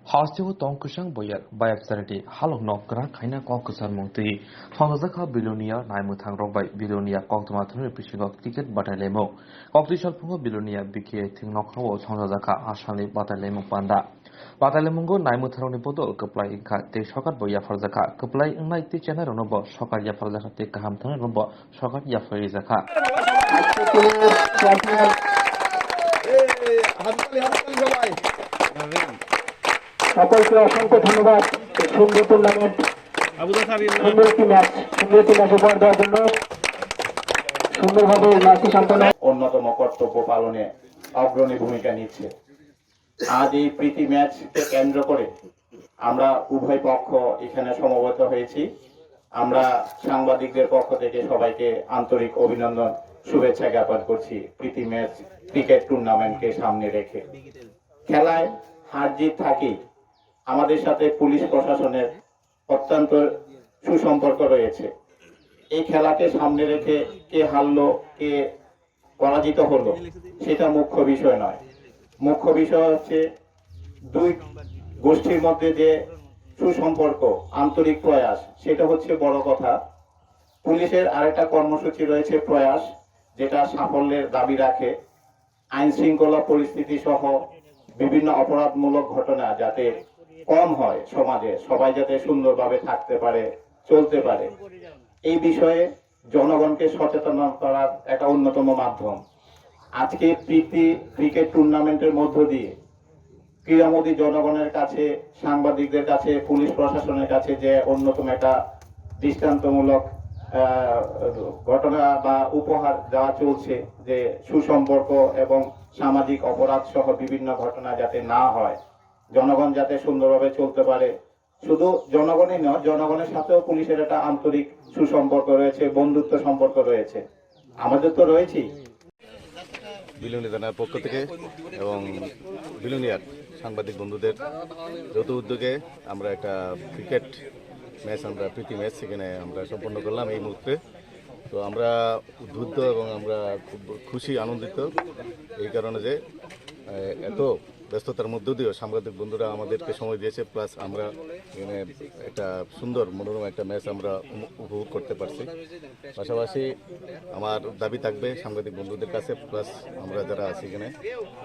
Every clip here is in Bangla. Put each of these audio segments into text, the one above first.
Hostiu Tonkusang Boyer by Absurdity, Halong Nok Gra Kaina Kokusan Monti, Hongazaka Bilonia, Naimutang Robai, Bilonia, Koktomatun, Pishing Ticket Batalemo, Octishal Pungo Bilonia, BK, Tingnoko, Hongazaka, Ashali, Batalemo Panda. Batalemungo, Naimutani Bodo, Kaplai Inka, Te Shokat Boya Farzaka, Kaplai Night Channel Robo, Shokat Yafarzaka, Take Hamton Robo, Shokat Yafarizaka. সকলকে অসংখ্য ধন্যবাদ সুন্দর টুর্নামেন্ট সুন্দর একটি ম্যাচ উপহার দেওয়ার জন্য সুন্দরভাবে ম্যাচটি সম্পন্ন অন্যতম কর্তব্য পালনে অগ্রণী ভূমিকা নিচ্ছে। আজ এই প্রীতি ম্যাচকে কেন্দ্র করে আমরা উভয় পক্ষ এখানে সমবেত হয়েছি। আমরা সাংবাদিকদের পক্ষ থেকে সবাইকে আন্তরিক অভিনন্দন শুভেচ্ছা জ্ঞাপন করছি প্রীতি ম্যাচ ক্রিকেট টুর্নামেন্টকে সামনে রেখে। খেলায় হার জিত থাকেই, আমাদের সাথে পুলিশ প্রশাসনের অত্যন্ত সুসম্পর্ক রয়েছে। এই খেলাকে সামনে রেখে কে হারলো কে পরাজিত হলো সেটা মুখ্য বিষয় নয়। মুখ্য বিষয় হচ্ছে দুই গোষ্ঠীর মধ্যে যে সুসম্পর্ক, আন্তরিক প্রয়াস, সেটা হচ্ছে বড় কথা। পুলিশের আরেকটা কর্মসূচি রয়েছে প্রয়াস, যেটা সাফল্যের দাবি রাখে। আইন শৃঙ্খলা পরিস্থিতি সহ বিভিন্ন অপরাধমূলক ঘটনা যাতে কম হয়, সমাজে সবাই যাতে সুন্দরভাবে থাকতে পারে, চলতে পারে, এই বিষয়ে জনগণকে সচেতন করার একটা অন্যতম মাধ্যম। আজকে প্রীতি ক্রিকেট টুর্নামেন্টের মধ্য দিয়ে ক্রীড়ামোদী জনগণের কাছে, সাংবাদিকদের কাছে, পুলিশ প্রশাসনের কাছে যে অন্যতম একটা দৃষ্টান্তমূলক ঘটনা বা উপহার দেওয়া চলছে, যে সুসম্পর্ক এবং সামাজিক অপরাধ সহ বিভিন্ন ঘটনা যাতে না হয়, জনগণ যাতে সুন্দরভাবে চলতে পারে। শুধু জনগণই নয়, জনগণের সাথেও পুলিশের একটা আন্তরিক সুসম্পর্ক রয়েছে, বন্ধুত্ব সম্পর্ক রয়েছে, আমাদের তো রয়েছেই। বিলুনিয়া থানার পক্ষ থেকে এবং বিলুনিয়ার সাংবাদিক বন্ধুদের যৌথ উদ্যোগে আমরা একটা ক্রিকেট ম্যাচ, আমরা প্রীতি ম্যাচ সেখানে আমরা সম্পন্ন করলাম এই মুহূর্তে। তো আমরা উদ্বুদ্ধ এবং আমরা খুব খুশি, আনন্দিত এই কারণে যে এত ব্যস্ততার মধ্য দিয়েও সাংবাদিক বন্ধুরা আমাদেরকে সময় দিয়েছে, প্লাস আমরা এখানে একটা সুন্দর মনোরম একটা ম্যাচ আমরা উপভোগ করতে পারছি। পাশাপাশি আমার দাবি থাকবে সাংবাদিক বন্ধুদের কাছে, প্লাস আমরা যারা আছি এখানে,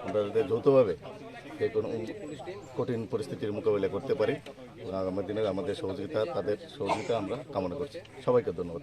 আমরা যাতে যৌথভাবে যে কোনো কঠিন পরিস্থিতির মোকাবিলা করতে পারি। আগামী দিনে আমাদের সহযোগিতা, তাদের সহযোগিতা আমরা কামনা করছি। সবাইকে ধন্যবাদ।